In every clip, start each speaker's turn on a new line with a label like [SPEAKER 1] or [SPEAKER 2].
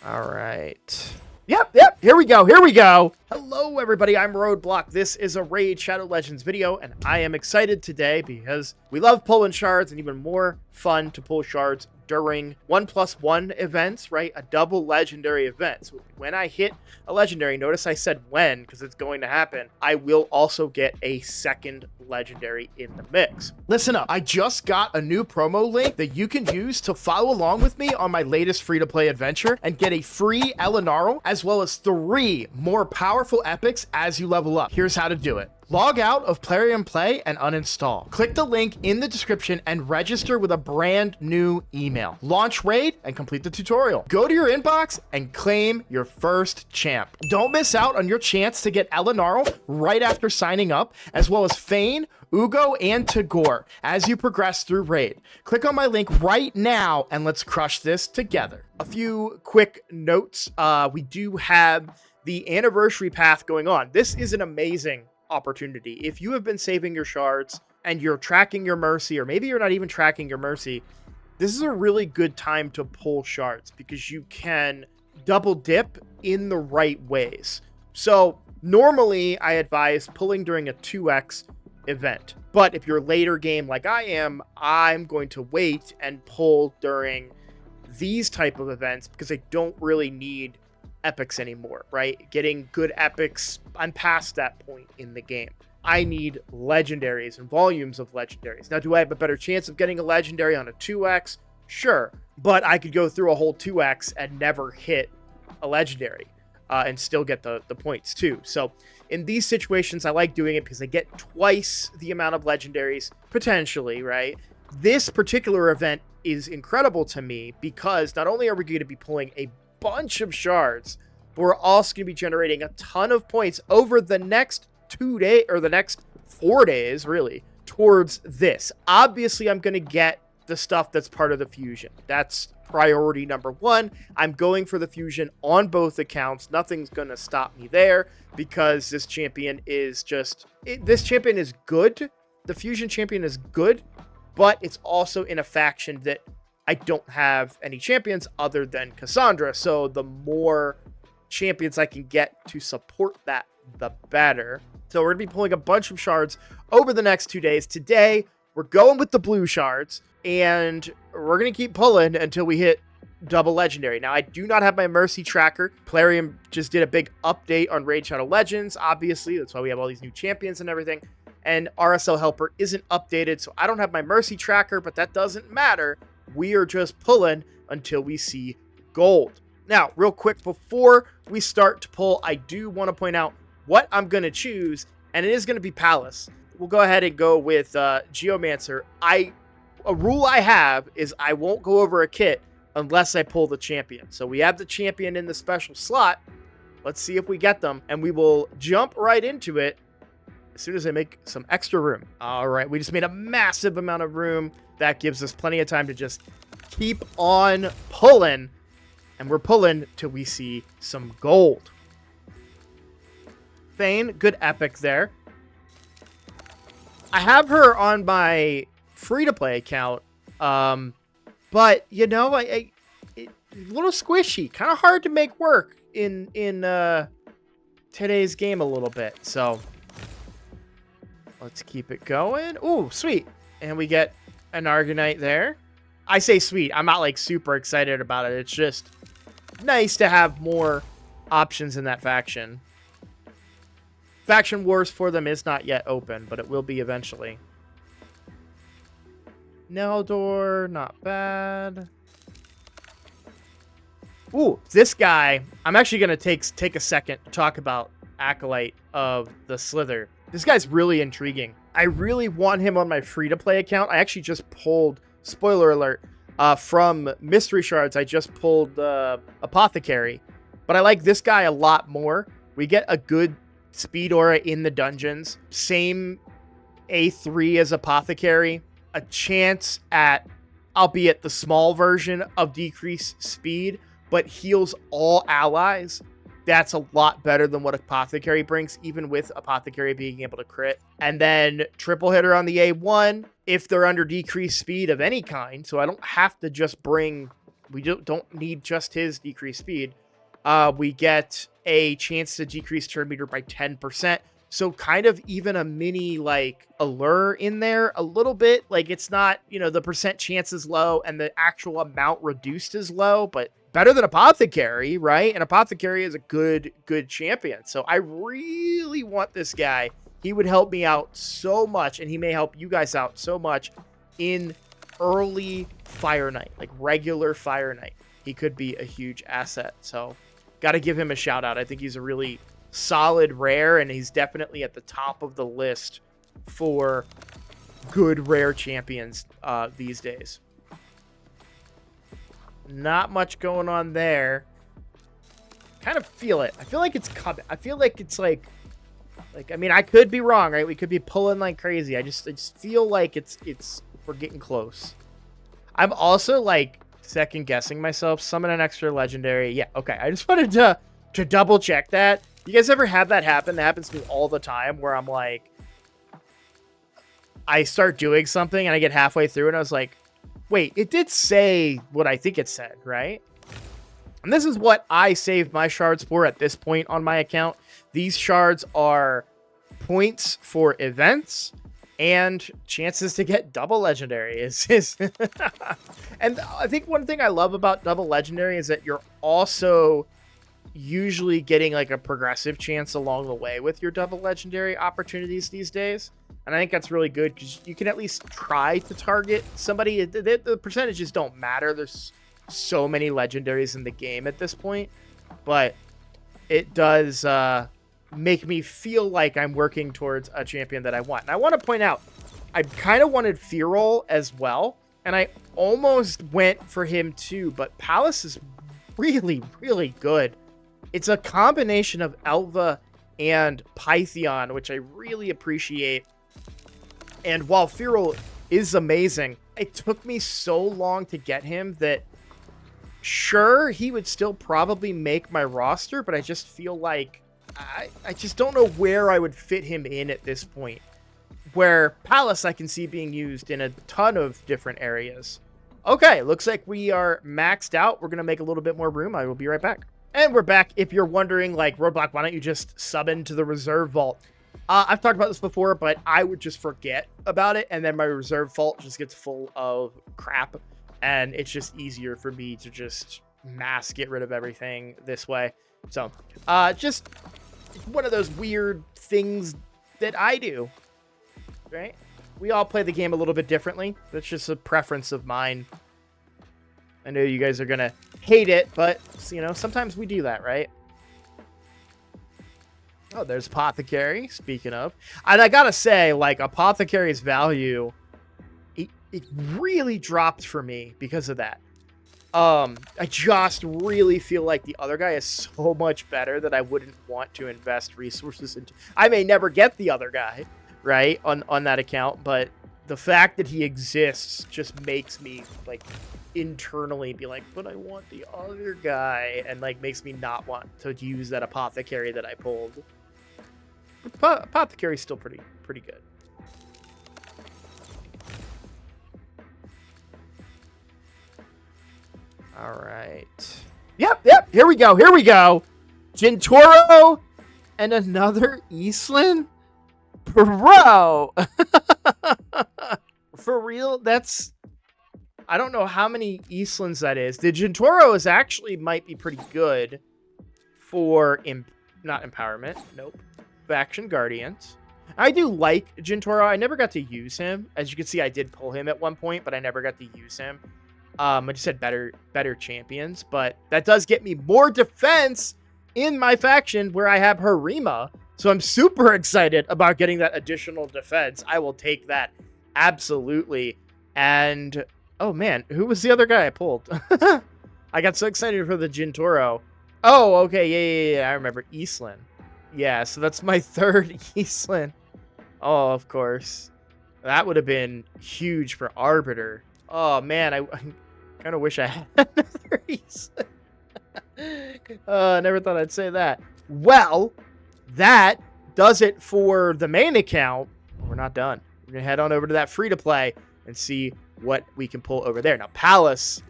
[SPEAKER 1] All right. Yep, here we go. Hello, everybody, I'm Roadblock. This is a Raid Shadow Legends video, and I am excited today because we love pulling shards, and even more fun to pull shards during 1+1 events, right? A double legendary event. So when I hit a legendary, notice I said when, because it's going to happen, I will also get a second legendary in the mix. Listen up, I just got a new promo link that you can use to follow along with me on my latest free-to-play adventure and get a free Elenaril, as well as 3 more powerful epics as you level up. Here's how to do it. Log out of Plarium Play and uninstall. Click the link in the description and register with a brand new email. Launch Raid and complete the tutorial. Go to your inbox and claim your first champ. Don't miss out on your chance to get Elenaril right after signing up, as well as Fayne, Uugo, and Tagoar as you progress through Raid. Click on my link right now and let's crush this together. A few quick notes. We do have the anniversary path going on. This is an amazing opportunity. If you have been saving your shards and you're tracking your mercy, or maybe you're not even tracking your mercy, this is a really good time to pull shards because you can double dip in the right ways. So normally I advise pulling during a 2x event, but if you're later game like I am, I'm going to wait and pull during these type of events because I don't really need epics anymore, right? Getting good epics, I'm past that point in the game. I need legendaries and volumes of legendaries. Now, do I have a better chance of getting a legendary on a 2x? Sure, but I could go through a whole 2x and never hit a legendary and still get the points too. So in these situations, I like doing it because I get twice the amount of legendaries, potentially, right? This particular event is incredible to me because not only are we going to be pulling a bunch of shards, but we're also going to be generating a ton of points over the next 2 days, or the next 4 days, really, towards this. Obviously, I'm going to get the stuff that's part of the fusion. That's priority number 1. I'm going for the fusion on both accounts. Nothing's going to stop me there because this champion is this champion is good. The fusion champion is good, but it's also in a faction that I don't have any champions other than Cassandra, so the more champions I can get to support that, the better. So we're going to be pulling a bunch of shards over the next 2 days. Today, we're going with the blue shards, and we're going to keep pulling until we hit double legendary. Now, I do not have my Mercy tracker. Plarium just did a big update on Raid Shadow Legends, obviously. That's why we have all these new champions and everything. And RSL Helper isn't updated, so I don't have my Mercy tracker, but that doesn't matter. We are just pulling until we see gold. Now, real quick, before we start to pull, I do want to point out what I'm going to choose, and it is going to be Palace. We'll go ahead and go with Geomancer. A rule I have is I won't go over a kit unless I pull the champion. So we have the champion in the special slot. Let's see if we get them, and we will jump right into it as soon as I make some extra room. All right, we just made a massive amount of room. That gives us plenty of time to just keep on pulling. And we're pulling till we see some gold. Fayne, good epic there. I have her on my free-to-play account. But, you know, it's a little squishy. Kind of hard to make work in today's game a little bit. So let's keep it going. Ooh, sweet. And we get an Argonite there. I say sweet. I'm not like super excited about it. It's just nice to have more options in that faction. Faction Wars for them is not yet open, but it will be eventually. Neldor, not bad. Ooh, this guy. I'm actually going to take a second to talk about Acolyte of the Slither. This guy's really intriguing. I really want him on my free-to-play account. I actually just pulled, spoiler alert, from Mystery Shards, I just pulled Apothecary. But I like this guy a lot more. We get a good speed aura in the dungeons. Same A3 as Apothecary. A chance at, albeit the small version of decreased speed, but heals all allies. That's a lot better than what Apothecary brings, even with Apothecary being able to crit. And then triple hitter on the A1 if they're under decreased speed of any kind. So I don't have to just bring we don't need just his decreased speed. We get a chance to decrease turn meter by 10%. So kind of even a mini like allure in there a little bit. Like it's not, the percent chance is low and the actual amount reduced is low, but better than Apothecary, right? And Apothecary is a good champion. So I really want this guy. He would help me out so much, and he may help you guys out so much in early Fire Knight, like regular Fire Knight. He could be a huge asset. So got to give him a shout out. I think he's a really solid rare, and he's definitely at the top of the list for good rare champions these days. Not much going on there. Kind of feel it. I feel like it's coming. I feel like it's like I mean, I could be wrong, right? We could be pulling like crazy. I just feel like we're getting close. I'm also like second guessing myself. Summon an extra legendary. Yeah, okay. I just wanted to double check that. You guys ever have that happen? That happens to me all the time where I'm like, I start doing something and I get halfway through and I was like, wait, it did say what I think it said, right? And this is what I saved my shards for at this point on my account. These shards are points for events and chances to get double legendary. And I think one thing I love about double legendary is that you're also usually getting like a progressive chance along the way with your double legendary opportunities these days. And I think that's really good because you can at least try to target somebody. The percentages don't matter. There's so many legendaries in the game at this point, but it does make me feel like I'm working towards a champion that I want. And I want to point out, I kind of wanted Feral as well, and I almost went for him too, but Palace is really, really good. It's a combination of Elva and Pythion, which I really appreciate. And while Feral is amazing, it took me so long to get him that sure, he would still probably make my roster, but I just feel like I just don't know where I would fit him in at this point. Where Palace I can see being used in a ton of different areas. Okay, looks like we are maxed out. We're going to make a little bit more room. I will be right back. And we're back. If you're wondering, like, Roadblock, why don't you just sub into the reserve vault? I've talked about this before, but I would just forget about it, and then my reserve vault just gets full of crap, and it's just easier for me to just mass get rid of everything this way. So, just one of those weird things that I do, right? We all play the game a little bit differently. That's just a preference of mine. I know you guys are going to hate it, but, sometimes we do that, right? Oh, there's Apothecary, speaking of. And I gotta say, like, Apothecary's value, it really dropped for me because of that. I just really feel like the other guy is so much better that I wouldn't want to invest resources into. I may never get the other guy, right, on that account, but the fact that he exists just makes me, like, internally be like, but I want the other guy, and, like, makes me not want to use that Apothecary that I pulled. Apothecary's still pretty good. All right. Yep. Here we go. Gintoro and another Eastland? Bro. For real? I don't know how many Eastlands that is. The Gintoro might be pretty good for, not empowerment. Nope. Faction Guardians. I do like Gintoro. I never got to use him. As you can see, I did pull him at one point, but I never got to use him. I just had better champions, but that does get me more defense in my faction where I have Harima. So I'm super excited about getting that additional defense. I will take that. Absolutely. And, oh man, who was the other guy I pulled? I got so excited for the Gintoro. Oh, okay. Yeah. I remember Eastland. Yeah, so that's my third Eastland. Oh, of course. That would have been huge for Arbiter. Oh, man, I kind of wish I had another Eastland. I never thought I'd say that. Well, that does it for the main account. We're not done. We're going to head on over to that free-to-play and see what we can pull over there. Now, Palace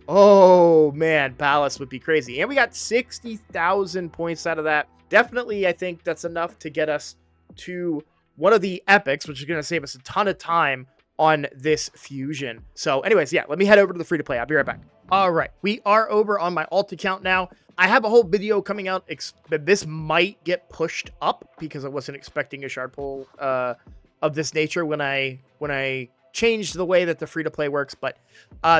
[SPEAKER 1] Oh, man, Palace would be crazy. And we got 60,000 points out of that. Definitely, I think that's enough to get us to one of the epics, which is going to save us a ton of time on this fusion. So anyways, yeah, let me head over to the free-to-play. I'll be right back. All right, we are over on my alt account now. I have a whole video coming out. This might get pushed up because I wasn't expecting a shard pull of this nature when I changed the way that the free-to-play works. But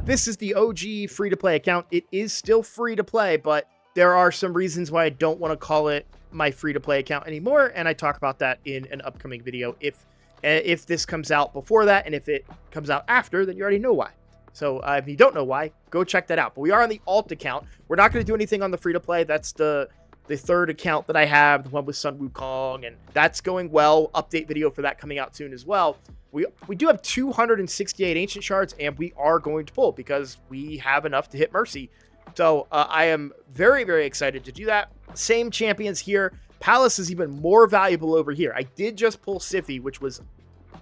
[SPEAKER 1] this is the OG free-to-play account. It is still free to play, but there are some reasons why I don't want to call it my free-to-play account anymore, and I talk about that in an upcoming video. If this comes out before that, and if it comes out after, then you already know why. So if you don't know why, go check that out. But we are on the alt account. We're not going to do anything on the free-to-play. That's the third account that I have, the one with Sun Wukong, and that's going well. Update video for that coming out soon as well. We do have 268 Ancient Shards, and we are going to pull because we have enough to hit Mercy. So I am very, very excited to do that. Same champions here. Palace is even more valuable over here. I did just pull Siphi, which was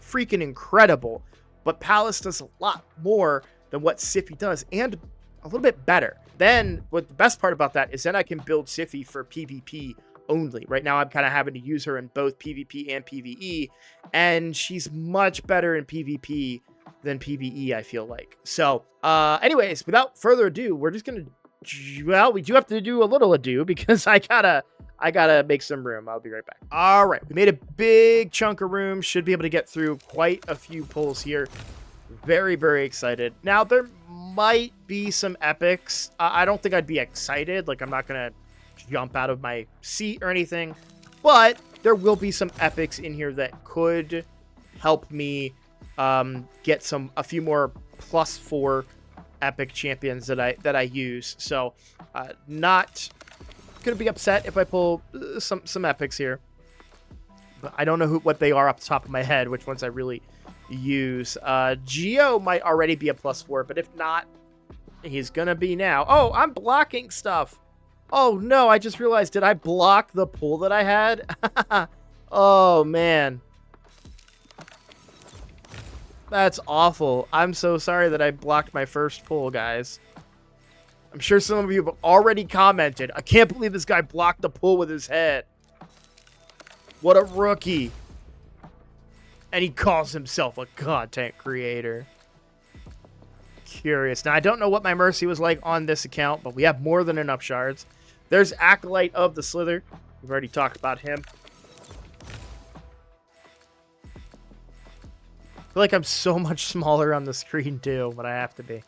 [SPEAKER 1] freaking incredible, but Palace does a lot more than what Siphi does, and a little bit better. Then, what the best part about that is then I can build Siphi for PvP only. Right now, I'm kind of having to use her in both PvP and PvE, and she's much better in PvP than PvE, I feel like. So, anyways, without further ado, we're just gonna, well, we do have to do a little ado because I gotta make some room. I'll be right back. All right, we made a big chunk of room. Should be able to get through quite a few pulls here. Very, very excited. Now, there might be some epics. I don't think I'd be excited. Like, I'm not going to jump out of my seat or anything. But there will be some epics in here that could help me get a few more +4 epic champions that I use. So, not going to be upset if I pull some epics here. But I don't know what they are off the top of my head, which ones I really use. Geo might already be a +4, but if not, he's gonna be now. Oh, I'm blocking stuff. Oh no, I just realized, did I block the pull that I had? Oh man, that's awful. I'm so sorry that I blocked my first pull, guys. I'm sure some of you have already commented, I can't believe this guy blocked the pull with his head. What a rookie. And he calls himself a content creator. Curious. Now, I don't know what my Mercy was like on this account, but we have more than enough shards. There's Acolyte of the Slither. We've already talked about him. I feel like I'm so much smaller on the screen, too, but I have to be.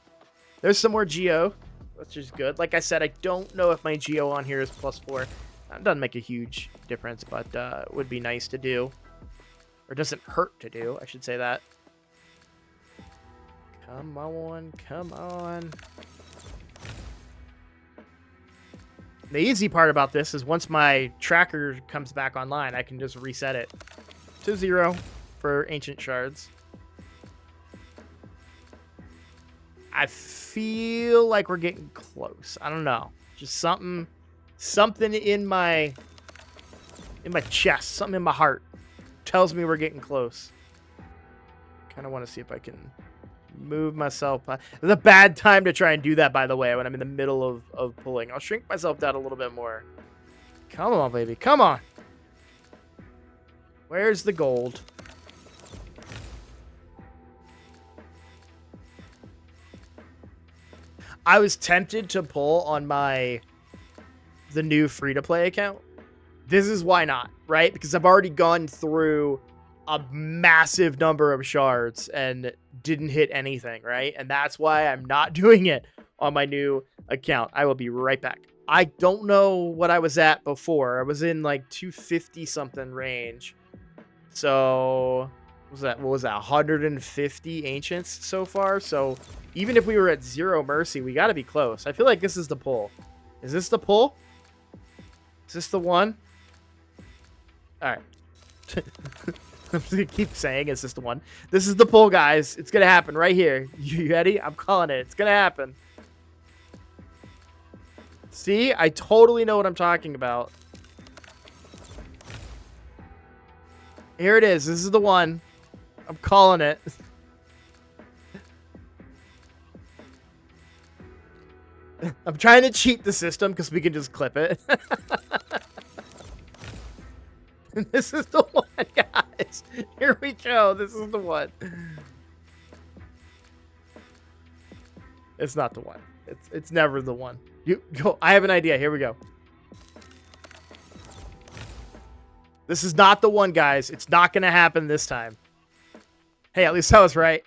[SPEAKER 1] There's some more Geo, which is good. Like I said, I don't know if my Geo on here is +4. It doesn't make a huge difference, but it would be nice to do. Or doesn't hurt to do, I should say that. Come on, come on. The easy part about this is once my tracker comes back online, I can just reset it to 0 for Ancient Shards. I feel like we're getting close. I don't know. Just something in my chest, something in my heart tells me we're getting close. Kind of want to see if I can move myself. It's a bad time to try and do that, by the way, when I'm in the middle of pulling. I'll shrink myself down a little bit more. Come on, baby. Come on. Where's the gold? I was tempted to pull on the new free-to-play account. This is why not, right? Because I've already gone through a massive number of shards and didn't hit anything, right? And that's why I'm not doing it on my new account. I will be right back. I don't know what I was at before. I was in like 250 something range. So what was that? 150 ancients so far. So even if we were at 0 mercy, we got to be close. I feel like this is the pull. Is this the pull? Is this the one? All right. I'm just gonna keep saying, is this the one? This is the pull, guys. It's gonna happen right here. You ready? I'm calling it. It's gonna happen. See? I totally know what I'm talking about. Here it is. This is the one. I'm calling it. I'm trying to cheat the system because we can just clip it. This is the one, guys. Here we go. This is the one. It's not the one. It's never the one. You go. I have an idea. Here we go. This is not the one, guys. It's not going to happen this time. Hey, at least I was right.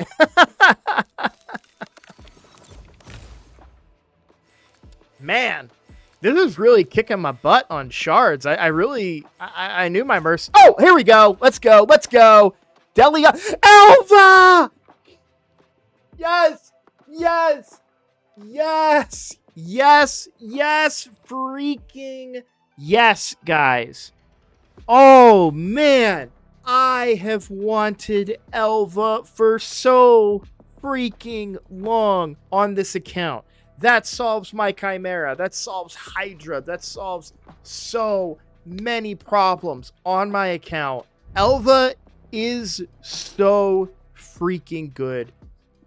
[SPEAKER 1] Man, this is really kicking my butt on shards. I knew my mercy. Oh, here we go. Let's go. Let's go. Delia. Elva! Yes. Yes. Yes. Yes. Yes. Freaking yes, guys. Oh, man. I have wanted Elva for so freaking long on this account. That solves my Chimera. That solves Hydra. That solves so many problems on my account. Elva is so freaking good.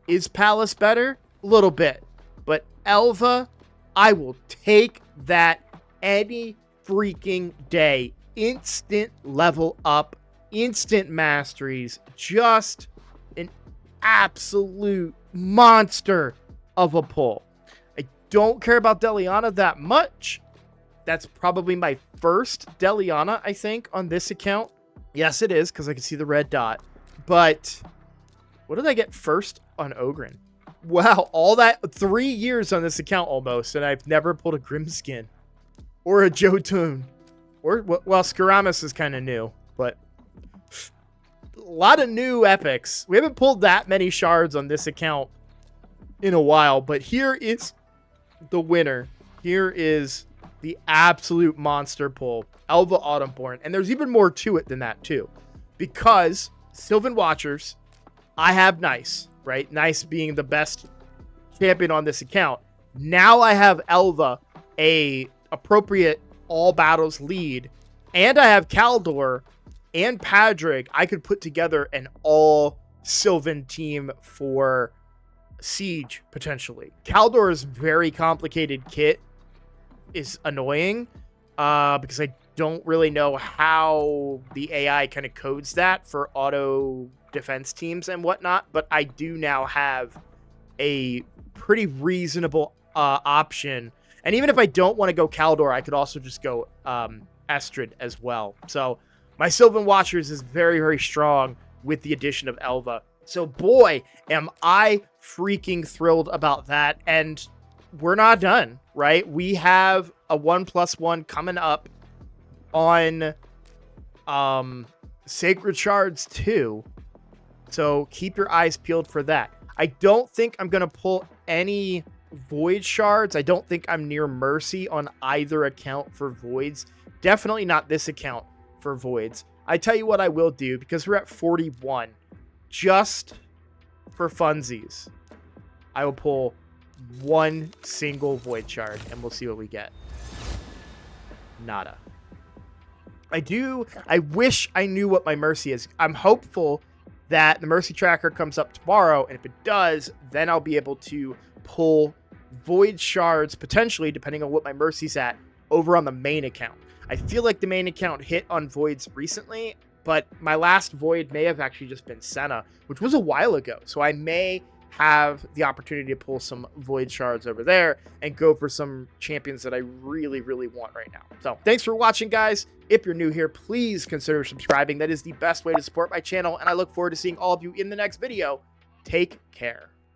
[SPEAKER 1] Is Palace better? A little bit. But Elva, I will take that any freaking day. Instant level up. Instant masteries. Just an absolute monster of a pull. Don't care about Deliana that much. That's probably my first Deliana, I think, on this account. Yes, it is, because I can see the red dot. But what did I get first on Ogren? Wow, all that 3 years on this account almost, and I've never pulled a Grimskin or a Jotun. Or, well, Skaramis is kind of new, but a lot of new epics. We haven't pulled that many shards on this account in a while, but here is the winner. Here is the absolute monster pull, Elva Autumnborn. And there's even more to it than that too, because Sylvan Watchers, I have Nice, right? Nice being the best champion on this account. Now I have Elva, a appropriate all battles lead, and I have Kaldor and Padrig. I could put together an all Sylvan team for Siege, potentially. Kaldor's very complicated kit is annoying because I don't really know how the AI kind of codes that for auto defense teams and whatnot, but I do now have a pretty reasonable option. And even if I don't want to go Kaldor, I could also just go Estrid as well. So my Sylvan Watchers is very, very strong with the addition of Elva. So boy, am I freaking thrilled about that. And we're not done, right? We have a 1+1 coming up on Sacred Shards 2. So keep your eyes peeled for that. I don't think I'm going to pull any Void Shards. I don't think I'm near Mercy on either account for Voids. Definitely not this account for Voids. I tell you what I will do, because we're at 41. Just for funsies, I will pull one single Void Shard, and we'll see what we get. Nada. I wish I knew what my Mercy is. I'm hopeful that the Mercy tracker comes up tomorrow, and if it does, then I'll be able to pull Void Shards, potentially, depending on what my Mercy's at, over on the main account. I feel like the main account hit on Voids recently, but my last Void may have actually just been Senna, which was a while ago. So I may have the opportunity to pull some Void Shards over there and go for some champions that I really, really want right now. So thanks for watching, guys. If you're new here, please consider subscribing. That is the best way to support my channel, and I look forward to seeing all of you in the next video. Take care.